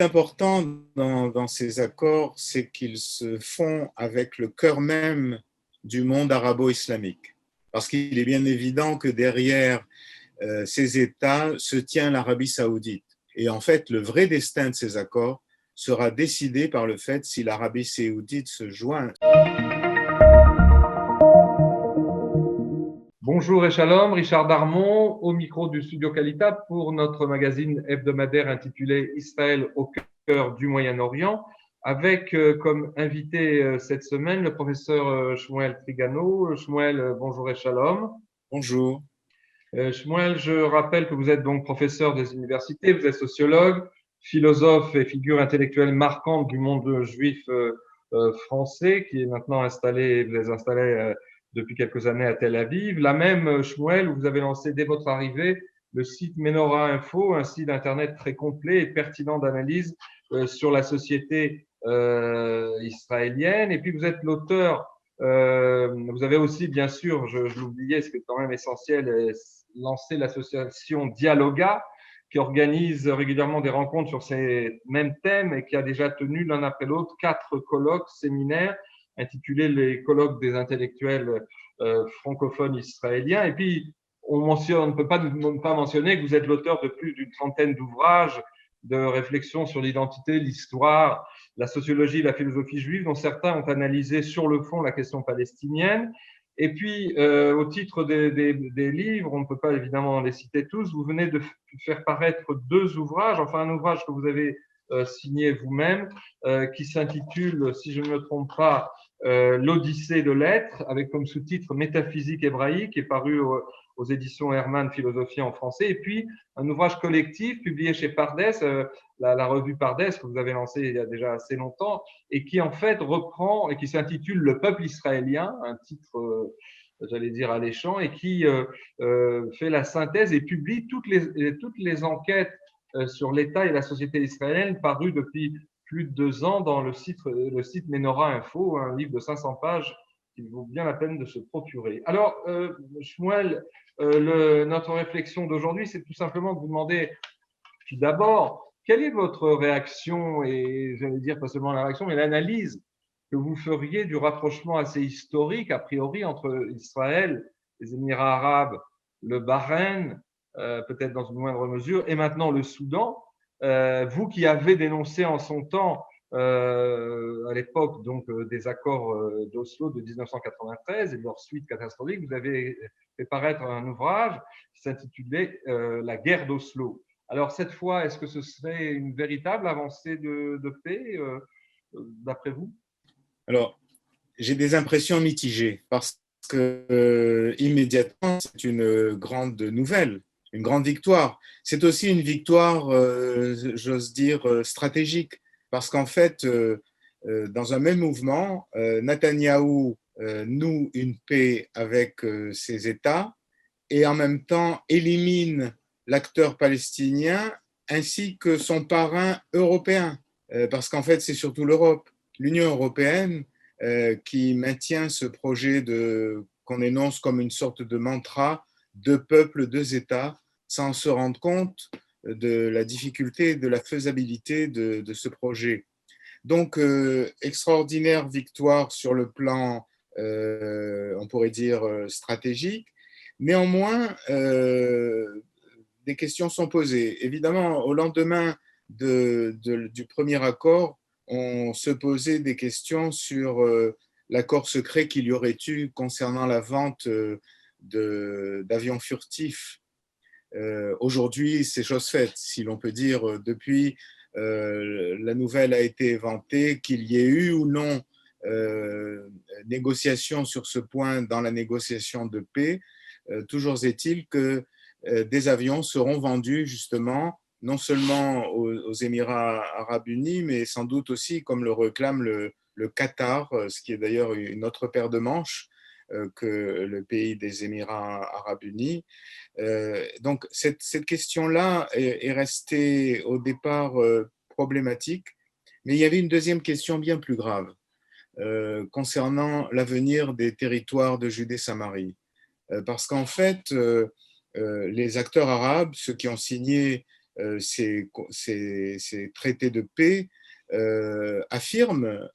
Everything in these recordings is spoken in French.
important dans ces accords, c'est qu'ils se font avec le cœur même du monde arabo-islamique. Parce qu'il est bien évident que derrière ces États se tient l'Arabie saoudite. Et en fait, le vrai destin de ces accords sera décidé par le fait si l'Arabie saoudite se joint. Bonjour et shalom, Richard Darmon au micro du Studio Kalita pour notre magazine hebdomadaire intitulé Israël au cœur du Moyen-Orient, avec comme invité cette semaine le professeur Shmuel Trigano. Shmuel, bonjour et shalom. Bonjour. Shmuel, je rappelle que vous êtes donc professeur des universités, vous êtes sociologue, philosophe et figure intellectuelle marquante du monde juif français, qui est maintenant installé, vous êtes installé depuis quelques années à Tel Aviv. La même, Shmuel, où vous avez lancé dès votre arrivée le site Menorah Info, un site internet très complet et pertinent d'analyse sur la société israélienne. Et puis vous êtes l'auteur, vous avez aussi, bien sûr, je l'oubliais, ce qui est quand même essentiel, lancé l'association Dialoga, qui organise régulièrement des rencontres sur ces mêmes thèmes et qui a déjà tenu l'un après l'autre 4 colloques, séminaires intitulés les colloques des intellectuels francophones israéliens. Et puis, on ne peut pas ne pas mentionner que vous êtes l'auteur de plus d'une trentaine d'ouvrages de réflexion sur l'identité, l'histoire, la sociologie, la philosophie juive, dont certains ont analysé sur le fond la question palestinienne. Et puis, au titre des livres, on ne peut pas évidemment les citer tous, vous venez de faire paraître 2 ouvrages, enfin un ouvrage que vous avez signé vous-même, qui s'intitule, si je ne me trompe pas, L'Odyssée de l'être, avec comme sous-titre Métaphysique hébraïque, qui est paru aux éditions Hermann Philosophie en français, et puis un ouvrage collectif publié chez Pardes, la revue Pardes, que vous avez lancée il y a déjà assez longtemps, et qui en fait reprend et qui s'intitule Le peuple israélien, un titre, j'allais dire, alléchant, et qui fait la synthèse et publie toutes les enquêtes sur l'État et la société israélienne parues depuis plus de 2 ans dans le site Menorah Info, un livre de 500 pages qu'il vaut bien la peine de se procurer. Alors, Shmuel, notre réflexion d'aujourd'hui, c'est tout simplement de vous demander tout d'abord, quelle est votre réaction, et j'allais dire pas seulement la réaction, mais l'analyse que vous feriez du rapprochement assez historique, a priori, entre Israël, les Émirats arabes, le Bahreïn, peut-être dans une moindre mesure, et maintenant le Soudan. Vous qui avez dénoncé en son temps, à l'époque donc des accords d'Oslo de 1993 et de leur suite catastrophique, vous avez fait paraître un ouvrage qui s'intitulait La guerre d'Oslo. Alors cette fois, est-ce que ce serait une véritable avancée de paix, d'après vous? Alors, j'ai des impressions mitigées parce que immédiatement, c'est une grande nouvelle, une grande victoire. C'est aussi une victoire, j'ose dire, stratégique, parce qu'en fait, dans un même mouvement, Netanyahou noue une paix avec ses États et en même temps élimine l'acteur palestinien ainsi que son parrain européen, parce qu'en fait, c'est surtout l'Europe, l'Union européenne, qui maintient ce projet qu'on énonce comme une sorte de mantra, 2 peuples, 2 États, sans se rendre compte de la difficulté, de la faisabilité de ce projet. Donc, extraordinaire victoire sur le plan, on pourrait dire, stratégique. Néanmoins, des questions sont posées. Évidemment, au lendemain du premier accord, on se posait des questions sur l'accord secret qu'il y aurait eu concernant la vente d'avions furtifs. Aujourd'hui, c'est chose faite, si l'on peut dire, depuis la nouvelle a été inventée, qu'il y ait eu ou non négociation sur ce point dans la négociation de paix. Toujours est-il que des avions seront vendus justement non seulement aux Émirats arabes unis, mais sans doute aussi, comme le réclame le Qatar, ce qui est d'ailleurs une autre paire de manches que le pays des Émirats arabes unis. Donc cette question-là est restée au départ problématique, mais il y avait une deuxième question bien plus grave concernant l'avenir des territoires de Judée-Samarie. Parce qu'en fait, les acteurs arabes, ceux qui ont signé ces traités de paix affirment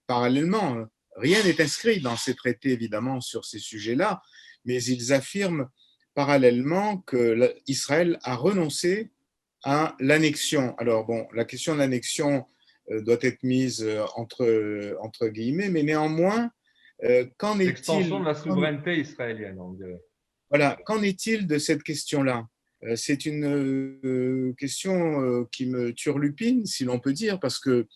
parallèlement, rien n'est inscrit dans ces traités évidemment sur ces sujets-là, mais ils affirment parallèlement que Israël a renoncé à l'annexion. Alors bon, la question de l'annexion doit être mise entre guillemets, mais néanmoins, qu'en L'extension est-il de la souveraineté israélienne, on dirait. voilà, qu'en est-il de cette question-là? C'est une question qui me turlupine, si l'on peut dire, parce que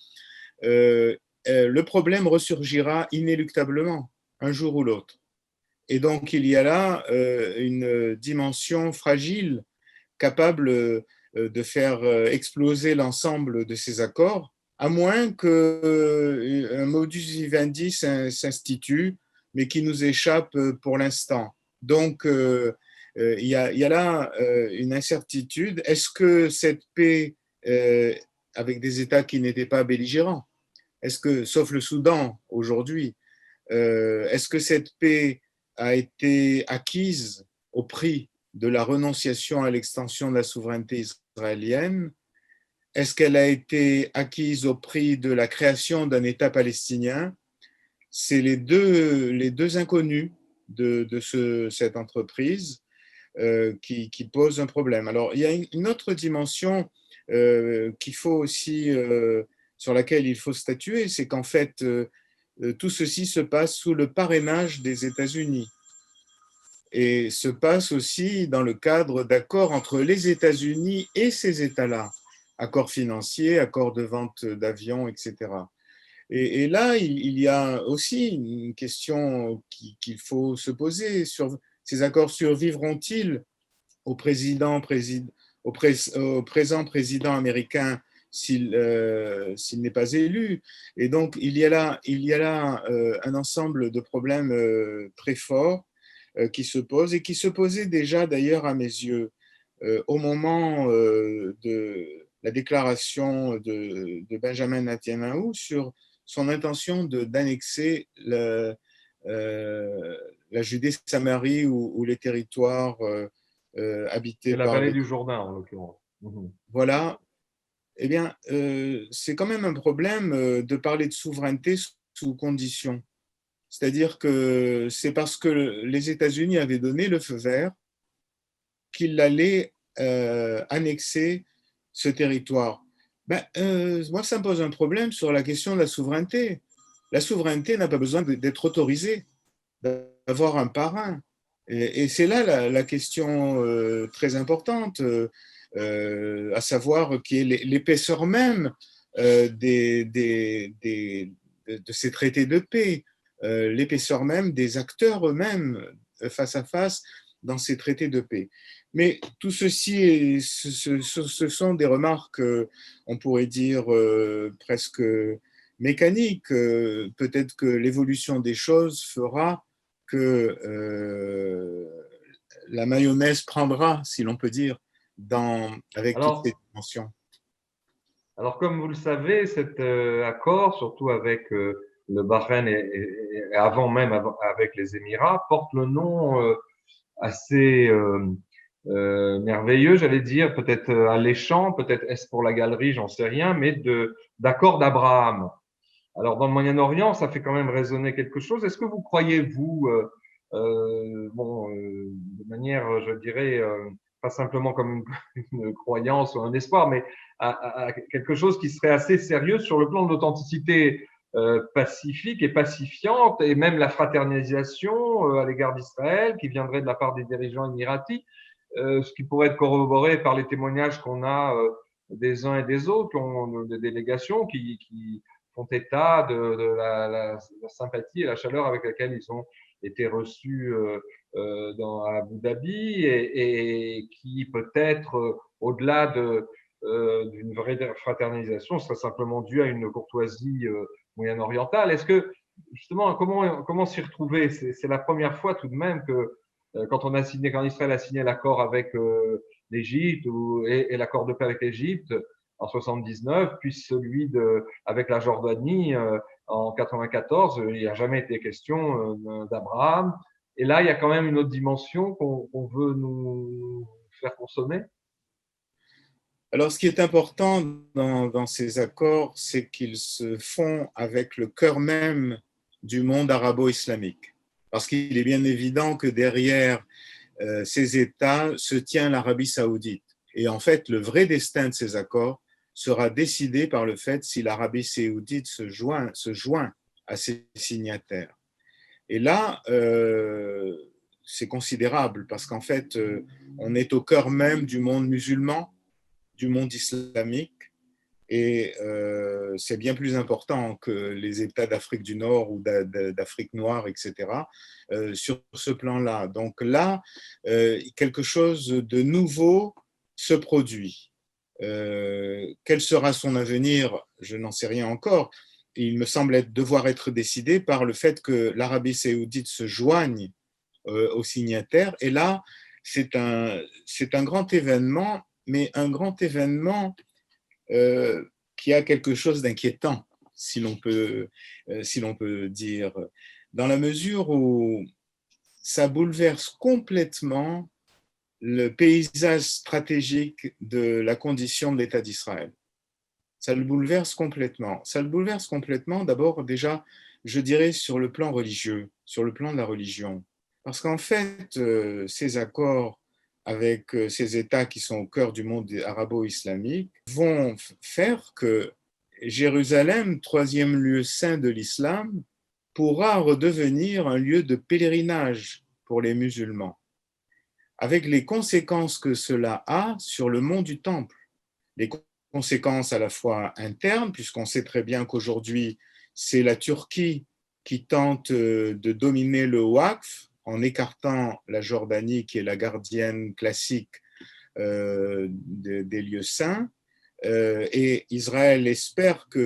euh, le problème ressurgira inéluctablement, un jour ou l'autre. Et donc, il y a là une dimension fragile, capable de faire exploser l'ensemble de ces accords, à moins qu'un modus vivendi s'institue, mais qui nous échappe pour l'instant. Donc, il y a là une incertitude. Est-ce que cette paix, avec des États qui n'étaient pas belligérants, est-ce que, sauf le Soudan aujourd'hui, est-ce que cette paix a été acquise au prix de la renonciation à l'extension de la souveraineté israélienne? Est-ce qu'elle a été acquise au prix de la création d'un État palestinien? C'est les deux inconnus cette entreprise qui pose un problème. Alors, il y a une autre dimension qu'il faut aussi, sur laquelle il faut statuer, c'est qu'en fait, tout ceci se passe sous le parrainage des États-Unis et se passe aussi dans le cadre d'accords entre les États-Unis et ces États-là, accords financiers, accords de vente d'avions, etc. Et là, il y a aussi une question qu'il faut se poser sur ces accords survivront-ils au au présent président américain s'il n'est pas élu. Et donc, il y a là un ensemble de problèmes très forts qui se posent et qui se posaient déjà d'ailleurs à mes yeux au moment de la déclaration Benjamin Netanyahou sur son intention d'annexer la Judée-Samarie ou les territoires habités C'est la par vallée les... du Jourdain, en l'occurrence. Mhm. Voilà, eh bien, c'est quand même un problème de parler de souveraineté sous condition. C'est-à-dire que c'est parce que les États-Unis avaient donné le feu vert qu'il allait annexer ce territoire. Ben, moi, ça me pose un problème sur la question de la souveraineté. La souveraineté n'a pas besoin d'être autorisée, d'avoir un parrain. Et c'est là la question très importante, à savoir qui est l'épaisseur même de ces traités de paix, l'épaisseur même des acteurs eux-mêmes face à face dans ces traités de paix. Mais tout ceci, ce sont des remarques, on pourrait dire, presque mécaniques. Peut-être que l'évolution des choses fera que la mayonnaise prendra, si l'on peut dire, avec toutes ces Alors, dimensions. alors, comme vous le savez, cet accord, surtout avec le Bahreïn et avant même avec les Émirats, porte le nom assez merveilleux, j'allais dire, peut-être alléchant, peut-être est-ce pour la galerie, j'en sais rien, mais d'accord d'Abraham. Alors, dans le Moyen-Orient, ça fait quand même résonner quelque chose. Est-ce que vous croyez, vous, de manière, je dirais, pas simplement comme une croyance ou un espoir, mais à quelque chose qui serait assez sérieux sur le plan de l'authenticité pacifique et pacifiante, et même la fraternisation à l'égard d'Israël, qui viendrait de la part des dirigeants émiratis, ce qui pourrait être corroboré par les témoignages qu'on a des uns et des autres, des délégations qui font état de la sympathie et la chaleur avec laquelle ils ont été reçus à Abu Dhabi et qui peut-être, au-delà d'une vraie fraternisation, serait simplement due à une courtoisie moyen-orientale. Est-ce que, justement, comment s'y retrouver? C'est la première fois tout de même que quand Israël a signé l'accord avec l'Égypte et l'accord de paix avec l'Égypte en 79, puis celui avec la Jordanie en 94, il n'y a jamais été question d'Abraham. Et là, il y a quand même une autre dimension qu'on veut nous faire consommer. Alors, ce qui est important dans ces accords, c'est qu'ils se font avec le cœur même du monde arabo-islamique. Parce qu'il est bien évident que derrière ces États se tient l'Arabie saoudite. Et en fait, le vrai destin de ces accords sera décidé par le fait si l'Arabie saoudite se joint à ces signataires. Et là, c'est considérable parce qu'en fait, on est au cœur même du monde musulman, du monde islamique, et c'est bien plus important que les États d'Afrique du Nord ou d'Afrique noire, etc., sur ce plan-là. Donc là, quelque chose de nouveau se produit. Quel sera son avenir? Je n'en sais rien encore. Il me semble devoir être décidé par le fait que l'Arabie saoudite se joigne aux signataires. Et là, c'est un grand événement, mais un grand événement qui a quelque chose d'inquiétant, si l'on peut dire, dans la mesure où ça bouleverse complètement le paysage stratégique de la condition de l'État d'Israël. Ça le bouleverse complètement. Ça le bouleverse complètement, d'abord, déjà, je dirais, sur le plan religieux, sur le plan de la religion. Parce qu'en fait, ces accords avec ces États qui sont au cœur du monde arabo-islamique vont faire que Jérusalem, troisième lieu saint de l'islam, pourra redevenir un lieu de pèlerinage pour les musulmans, avec les conséquences que cela a sur le mont du Temple. Les conséquences à la fois internes, puisqu'on sait très bien qu'aujourd'hui, c'est la Turquie qui tente de dominer le Waqf en écartant la Jordanie, qui est la gardienne classique des lieux saints. Et Israël espère que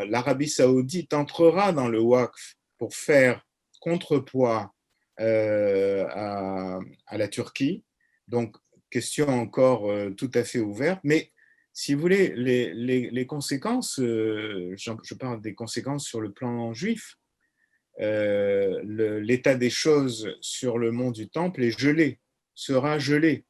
l'Arabie saoudite entrera dans le Waqf pour faire contrepoids à la Turquie. Donc, question encore tout à fait ouverte. Mais si vous voulez, les conséquences, je parle des conséquences sur le plan juif, l'état des choses sur le mont du Temple est gelé, sera gelé.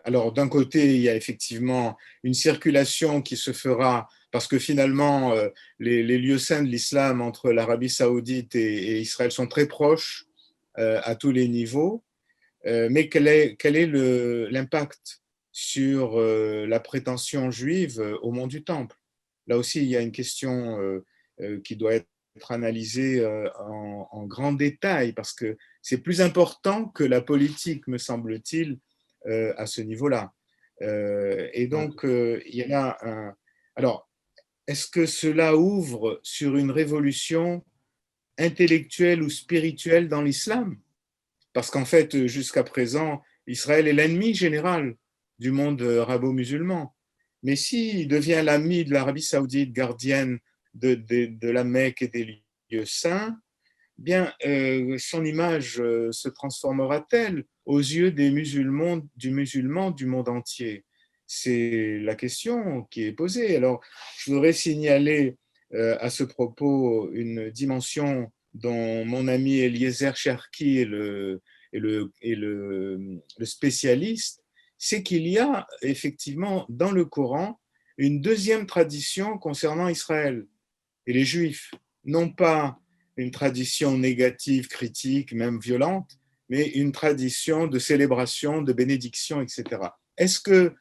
Alors, d'un côté, il y a effectivement une circulation qui se fera parce que finalement, les lieux saints de l'islam entre l'Arabie saoudite et Israël sont très proches à tous les niveaux. Mais quel est l'impact sur la prétention juive au mont du Temple? Là aussi, il y a une question qui doit être analysée en grand détail parce que c'est plus important que la politique, me semble-t-il, à ce niveau-là. Et donc, il y en a un. Alors, est-ce que cela ouvre sur une révolution intellectuelle ou spirituelle dans l'islam? Parce qu'en fait, jusqu'à présent, Israël est l'ennemi général du monde arabo-musulman. Mais s'il devient l'ami de l'Arabie saoudite, gardienne de la Mecque et des lieux saints, bien, son image se transformera-t-elle aux yeux des musulmans, du monde entier? C'est la question qui est posée. Alors, je voudrais signaler à ce propos une dimension dont mon ami Eliezer Cherki est le spécialiste, c'est qu'il y a effectivement dans le Coran une deuxième tradition concernant Israël et les Juifs, non pas une tradition négative, critique, même violente, mais une tradition de célébration, de bénédiction, etc. Est-ce que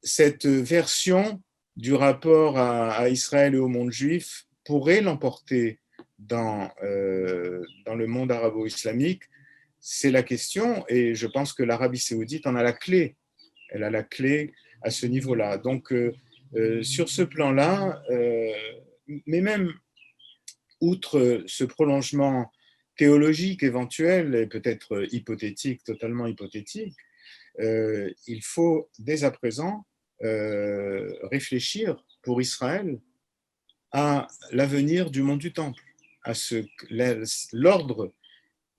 cette version du rapport à Israël et au monde juif pourrait l'emporter dans le monde arabo-islamique? C'est la question, et je pense que l'Arabie saoudite en a la clé. Elle a la clé à ce niveau-là. Donc, sur ce plan-là, mais même outre ce prolongement théologique éventuel et peut-être hypothétique, totalement hypothétique, il faut dès à présent réfléchir pour Israël à l'avenir du monde du Temple, à l'ordre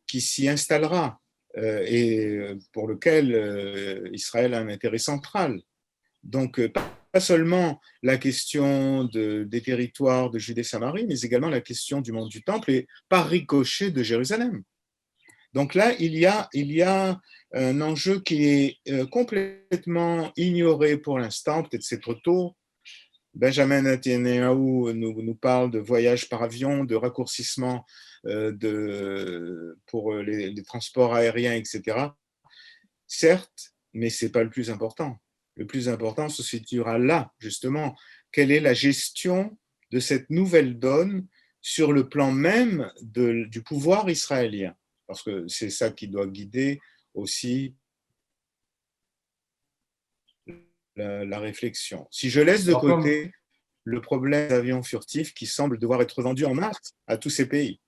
qui s'y installera et pour lequel Israël a un intérêt central. Donc, pas seulement la question des territoires de Judée-Samarie, mais également la question du monde du Temple et par ricochet de Jérusalem. Donc là, il y a un enjeu qui est complètement ignoré pour l'instant, peut-être c'est trop tôt. Benjamin Netanyahu nous parle de voyages par avion, de raccourcissement pour les transports aériens, etc. Certes, mais ce n'est pas le plus important. Le plus important se situera là, justement. Quelle est la gestion de cette nouvelle donne sur le plan même du pouvoir israélien? Parce que c'est ça qui doit guider aussi la réflexion. Si je laisse de Alors, côté le problème des avions furtifs qui semble devoir être vendus en masse à tous ces pays.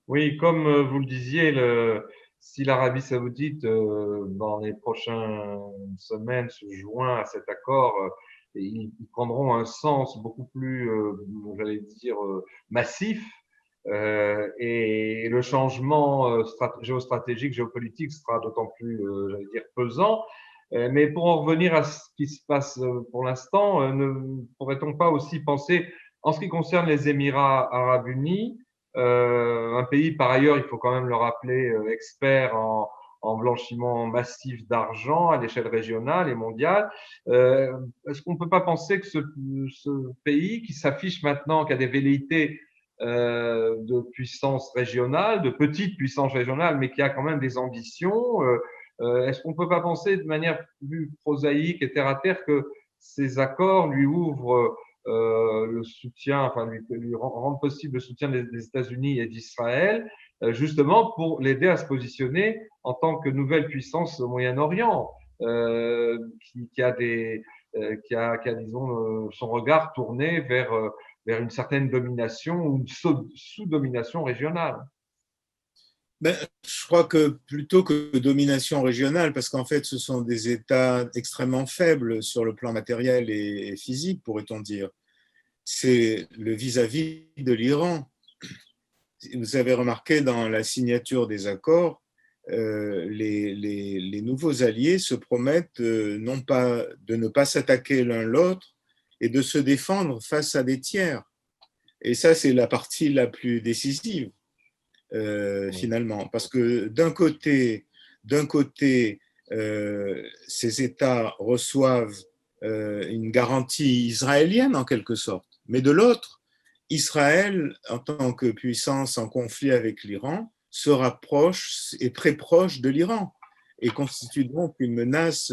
oui, comme vous le disiez, si l'Arabie Saoudite, dans les prochaines semaines, se joint à cet accord, ils prendront un sens beaucoup plus, j'allais dire, massif. Et le changement géostratégique, géopolitique sera d'autant plus, j'allais dire, pesant. Mais pour en revenir à ce qui se passe pour l'instant, ne pourrait-on pas aussi penser, en ce qui concerne les Émirats arabes unis, un pays, par ailleurs, il faut quand même le rappeler, expert en blanchiment massif d'argent à l'échelle régionale et mondiale. Est-ce qu'on ne peut pas penser que ce pays qui s'affiche maintenant, qui a des velléités de puissance régionale, de petite puissance régionale, mais qui a quand même des ambitions, est-ce qu'on ne peut pas penser de manière plus prosaïque et terre à terre que ces accords lui ouvrent le soutien, enfin lui rendre possible le soutien des États-Unis et d'Israël, justement pour l'aider à se positionner en tant que nouvelle puissance au Moyen-Orient, qui a disons, son regard tourné vers une certaine domination ou une sous-domination régionale. Ben, je crois que plutôt que domination régionale, parce qu'en fait, ce sont des États extrêmement faibles sur le plan matériel et physique, pourrait-on dire. C'est le vis-à-vis de l'Iran. Vous avez remarqué dans la signature des accords, les nouveaux alliés se promettent non pas de ne pas s'attaquer l'un l'autre et de se défendre face à des tiers. Et ça, c'est la partie la plus décisive. Finalement. Parce que d'un côté ces États reçoivent une garantie israélienne en quelque sorte, mais de l'autre, Israël, en tant que puissance en conflit avec l'Iran, se rapproche, est très proche de l'Iran et constitue donc une menace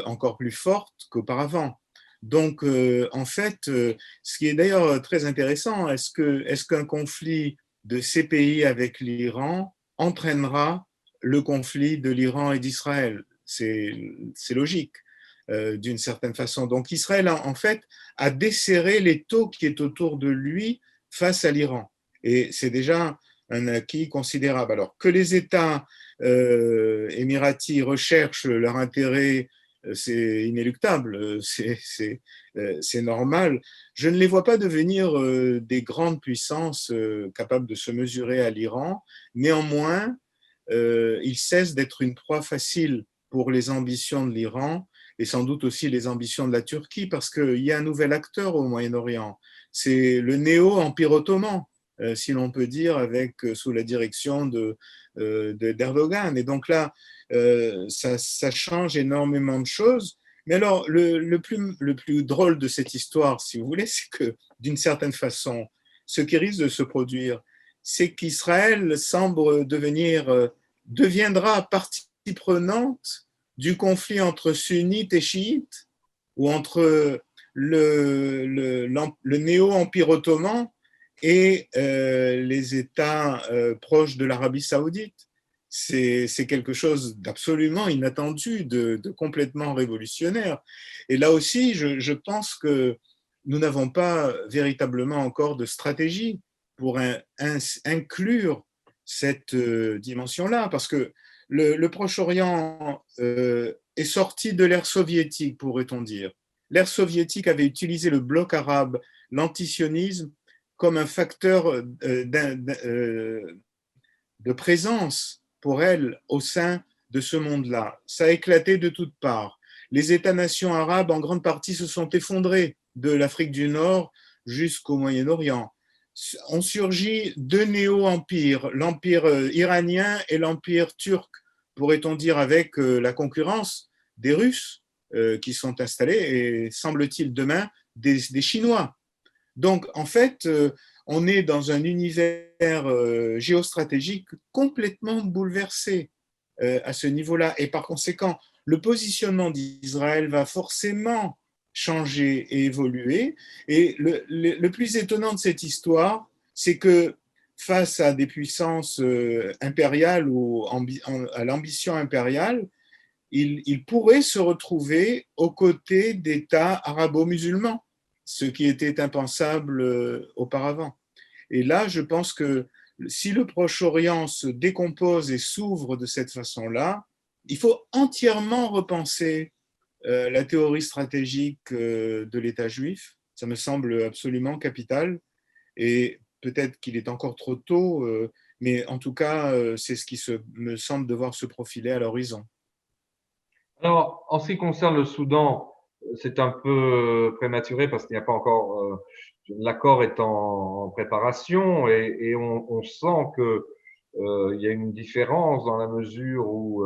encore plus forte qu'auparavant. Donc, en fait, ce qui est d'ailleurs très intéressant, est-ce qu'un conflit de ces pays avec l'Iran entraînera le conflit de l'Iran et d'Israël? C'est logique, d'une certaine façon. Donc, Israël, en fait, a desserré l'étau qui est autour de lui face à l'Iran. Et c'est déjà un acquis considérable. Alors, que les États émiratis recherchent leur intérêt, c'est inéluctable, c'est normal. Je ne les vois pas devenir des grandes puissances capables de se mesurer à l'Iran. Néanmoins, ils cessent d'être une proie facile pour les ambitions de l'Iran et sans doute aussi les ambitions de la Turquie, parce qu'il y a un nouvel acteur au Moyen-Orient. C'est le néo-empire ottoman, si l'on peut dire, sous la direction d'Erdogan. Et donc là, ça change énormément de choses. Mais alors, le plus drôle de cette histoire, si vous voulez, c'est que, d'une certaine façon, ce qui risque de se produire, c'est qu'Israël deviendra partie prenante du conflit entre sunnites et chiites, ou entre le néo-empire ottoman et les États proches de l'Arabie saoudite. C'est quelque chose d'absolument inattendu, de complètement révolutionnaire. Et là aussi, je pense que nous n'avons pas véritablement encore de stratégie pour inclure cette dimension-là, parce que le Proche-Orient est sorti de l'ère soviétique, pourrait-on dire. L'ère soviétique avait utilisé le bloc arabe, l'antisionisme, comme un facteur de présence pour elle au sein de ce monde-là. Ça a éclaté de toutes parts. Les États-nations arabes, en grande partie, se sont effondrés de l'Afrique du Nord jusqu'au Moyen-Orient. ont surgi deux néo-empires, l'empire iranien et l'empire turc, pourrait-on dire, avec la concurrence des Russes qui sont installés et, semble-t-il, demain, des Chinois. Donc, en fait, on est dans un univers géostratégique complètement bouleversé à ce niveau-là. Et par conséquent, le positionnement d'Israël va forcément changer et évoluer. Et le plus étonnant de cette histoire, c'est que face à des puissances impériales ou à l'ambition impériale, il pourrait se retrouver aux côtés d'États arabo-musulmans, ce qui était impensable auparavant. Et là, je pense que si le Proche-Orient se décompose et s'ouvre de cette façon-là, il faut entièrement repenser la théorie stratégique de l'État juif. Ça me semble absolument capital. Et peut-être qu'il est encore trop tôt, mais en tout cas, c'est ce qui me semble devoir se profiler à l'horizon. Alors, en ce qui concerne le Soudan, c'est un peu prématuré parce qu'il n'y a pas encore, l'accord est en préparation et on sent que il y a une différence dans la mesure où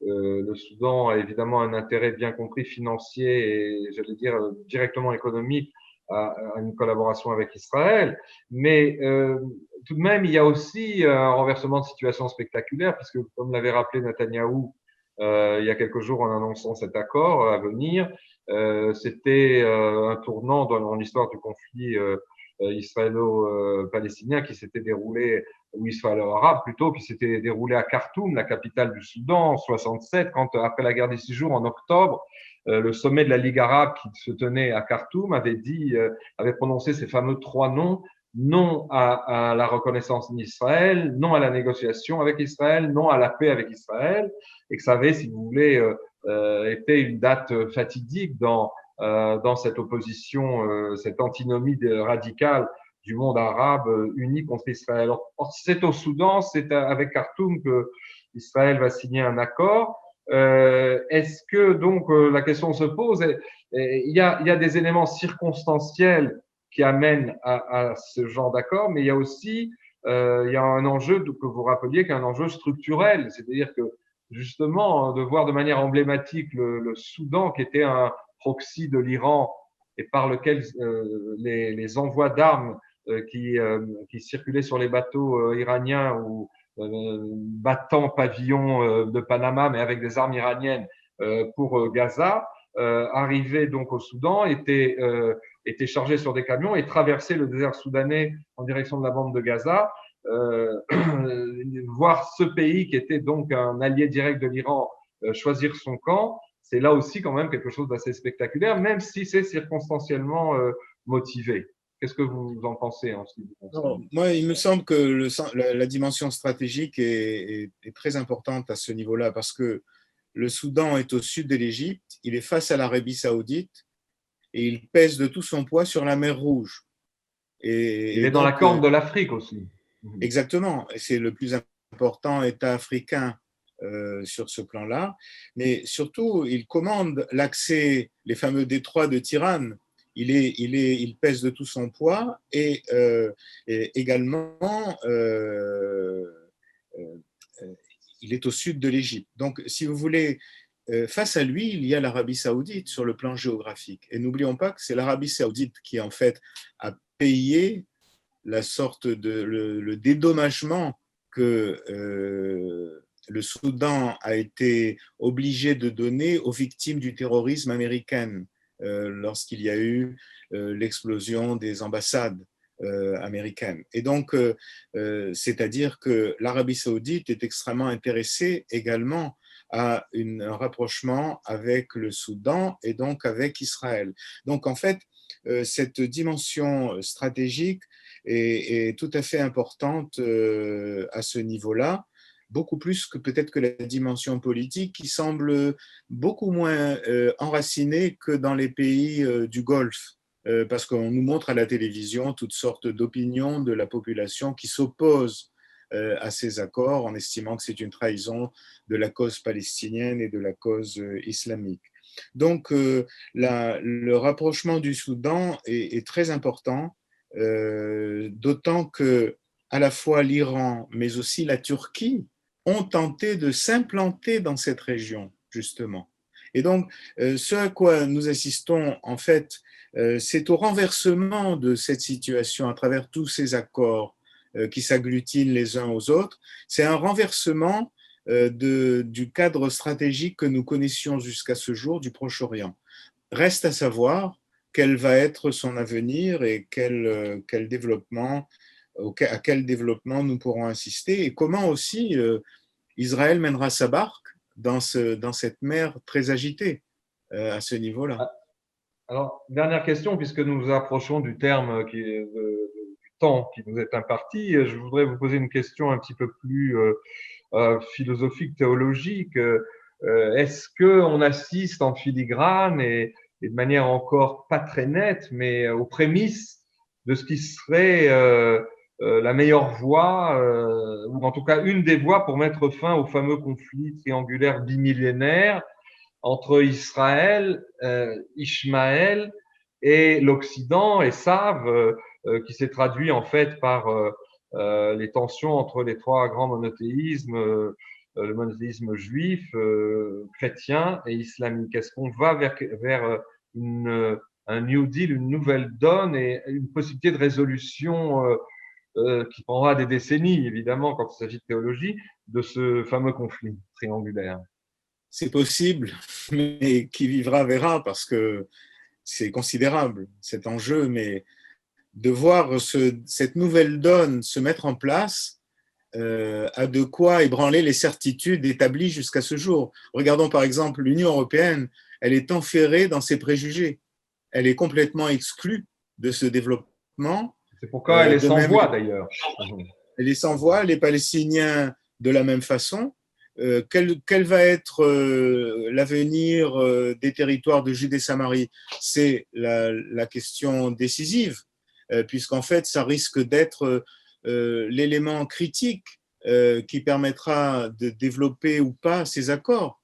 le Soudan a évidemment un intérêt bien compris financier et j'allais dire directement économique à une collaboration avec Israël, mais tout de même il y a aussi un renversement de situation spectaculaire puisque comme l'avait rappelé Netanyahou il y a quelques jours en annonçant cet accord à venir. C'était un tournant dans l'histoire du conflit israélo-palestinien qui s'était déroulé, ou israélo-arabe plutôt, qui s'était déroulé à Khartoum, la capitale du Soudan, en 67, quand après la guerre des 6 jours en octobre, le sommet de la Ligue arabe qui se tenait à Khartoum avait prononcé ces fameux 3 noms: non à la reconnaissance d'Israël, non à la négociation avec Israël, non à la paix avec Israël, et que ça avait, si vous voulez, été une date fatidique dans cette opposition, cette antinomie radicale du monde arabe uni contre Israël. Or, c'est au Soudan, c'est avec Khartoum que Israël va signer un accord. Est-ce que donc la question se pose, il y a des éléments circonstanciels qui amènent à ce genre d'accord, mais il y a aussi il y a un enjeu que vous rappeliez, qui est un enjeu structurel, c'est-à-dire que justement de voir de manière emblématique le Soudan, qui était un proxy de l'Iran et par lequel les envois d'armes qui circulaient sur les bateaux iraniens ou battant pavillon de Panama, mais avec des armes iraniennes pour Gaza, arrivaient donc au Soudan, étaient chargés sur des camions et traversaient le désert soudanais en direction de la bande de Gaza. Voir ce pays qui était donc un allié direct de l'Iran choisir son camp, c'est là aussi quand même quelque chose d'assez spectaculaire, même si c'est circonstanciellement motivé. Qu'est-ce que vous en pensez en ce qui vous concerne? Moi, il me semble que la dimension stratégique est très importante à ce niveau-là parce que le Soudan est au sud de l'Égypte, il est face à l'Arabie saoudite et il pèse de tout son poids sur la mer Rouge. Il Et est dans la donc, corne de l'Afrique aussi. exactement, c'est le plus important État africain sur ce plan-là, mais surtout, il commande l'accès, les fameux détroits de Tirane. Il pèse de tout son poids et également, il est au sud de l'Égypte. Donc, si vous voulez, face à lui, il y a l'Arabie saoudite sur le plan géographique. Et n'oublions pas que c'est l'Arabie saoudite qui, en fait, a payé la sorte de le dédommagement que le Soudan a été obligé de donner aux victimes du terrorisme américain lorsqu'il y a eu l'explosion des ambassades américaines. Et donc, c'est-à-dire que l'Arabie saoudite est extrêmement intéressée également à un rapprochement avec le Soudan et donc avec Israël. Donc, en fait, cette dimension stratégique est tout à fait importante à ce niveau-là, beaucoup plus que peut-être que la dimension politique qui semble beaucoup moins enracinée que dans les pays du Golfe. Parce qu'on nous montre à la télévision toutes sortes d'opinions de la population qui s'opposent à ces accords en estimant que c'est une trahison de la cause palestinienne et de la cause islamique. Donc, le rapprochement du Soudan est très important d'autant que à la fois l'Iran, mais aussi la Turquie, ont tenté de s'implanter dans cette région, justement. Et donc, ce à quoi nous assistons, en fait, c'est au renversement de cette situation à travers tous ces accords qui s'agglutinent les uns aux autres. C'est un renversement du cadre stratégique que nous connaissions jusqu'à ce jour du Proche-Orient. Reste à savoir quel va être son avenir et à quel développement nous pourrons assister et comment aussi Israël mènera sa barque dans cette mer très agitée à ce niveau-là. Alors, dernière question, puisque nous nous approchons du terme du temps qui nous est imparti, je voudrais vous poser une question un petit peu plus philosophique, théologique. Est-ce qu'on assiste en filigrane et de manière encore pas très nette, mais aux prémices de ce qui serait la meilleure voie, ou en tout cas une des voies pour mettre fin au fameux conflit triangulaire bimillénaire entre Israël, Ishmaël et l'Occident, et Esav, qui s'est traduit en fait par les tensions entre les trois grands monothéismes, le monothéisme juif, chrétien et islamique. Est-ce qu'on va vers un New Deal, une nouvelle donne et une possibilité de résolution qui prendra des décennies, évidemment, quand il s'agit de théologie, de ce fameux conflit triangulaire? C'est possible, mais qui vivra verra parce que c'est considérable cet enjeu, mais de voir cette nouvelle donne se mettre en place a de quoi ébranler les certitudes établies jusqu'à ce jour. Regardons par exemple l'Union européenne, elle est enferrée dans ses préjugés. Elle est complètement exclue de ce développement. C'est pourquoi elle est De sans même, voix d'ailleurs. elle est sans voix, les Palestiniens de la même façon. Quel va être l'avenir des territoires de Judée-Samarie? C'est la question décisive, puisqu'en fait, ça risque d'être l'élément critique qui permettra de développer ou pas ces accords,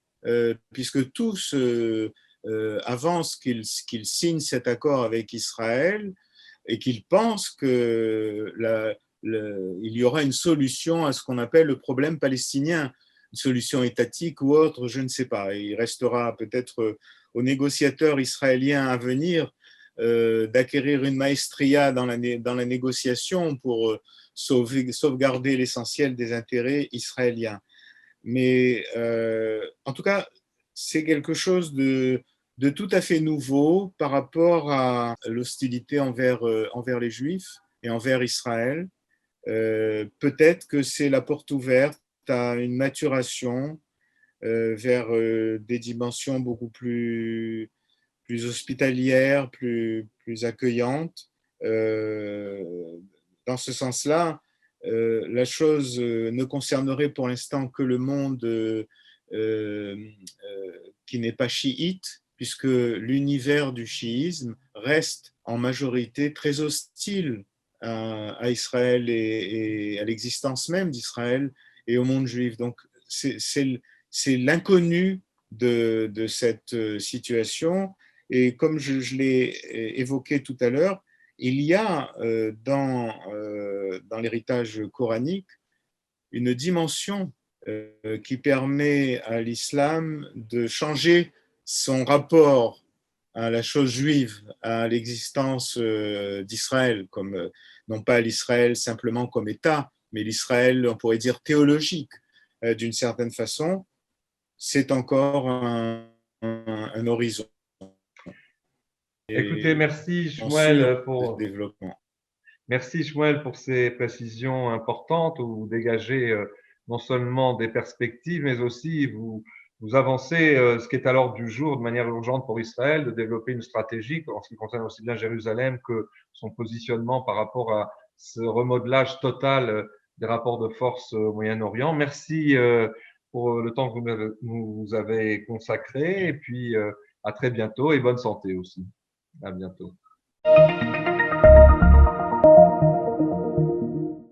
puisque tous avancent qu'ils signent cet accord avec Israël et qu'ils pensent que il y aura une solution à ce qu'on appelle le problème palestinien, une solution étatique ou autre, je ne sais pas. Il restera peut-être aux négociateurs israéliens à venir d'acquérir une maestria dans la négociation pour sauvegarder l'essentiel des intérêts israéliens. Mais en tout cas, c'est quelque chose de tout à fait nouveau par rapport à l'hostilité envers les Juifs et envers Israël. Peut-être que c'est la porte ouverte à une maturation vers des dimensions beaucoup plus hospitalières, plus accueillantes. Dans ce sens-là, la chose ne concernerait pour l'instant que le monde qui n'est pas chiite, puisque l'univers du chiisme reste en majorité très hostile à Israël et à l'existence même d'Israël et au monde juif. Donc, c'est l'inconnu de cette situation. Et comme je l'ai évoqué tout à l'heure, il y a dans l'héritage coranique une dimension qui permet à l'islam de changer son rapport à la chose juive, à l'existence d'Israël, comme non pas l'Israël simplement comme État, mais l'Israël, on pourrait dire, théologique, d'une certaine façon, c'est encore un horizon. Écoutez, Et en sûr de développement. merci Shmuel pour ces précisions importantes où vous dégagez non seulement des perspectives, mais aussi vous avancez ce qui est à l'ordre du jour de manière urgente pour Israël, de développer une stratégie en ce qui concerne aussi bien Jérusalem que son positionnement par rapport à ce remodelage total des rapports de force au Moyen-Orient. Merci pour le temps que vous avez consacré et puis à très bientôt et bonne santé aussi. À bientôt.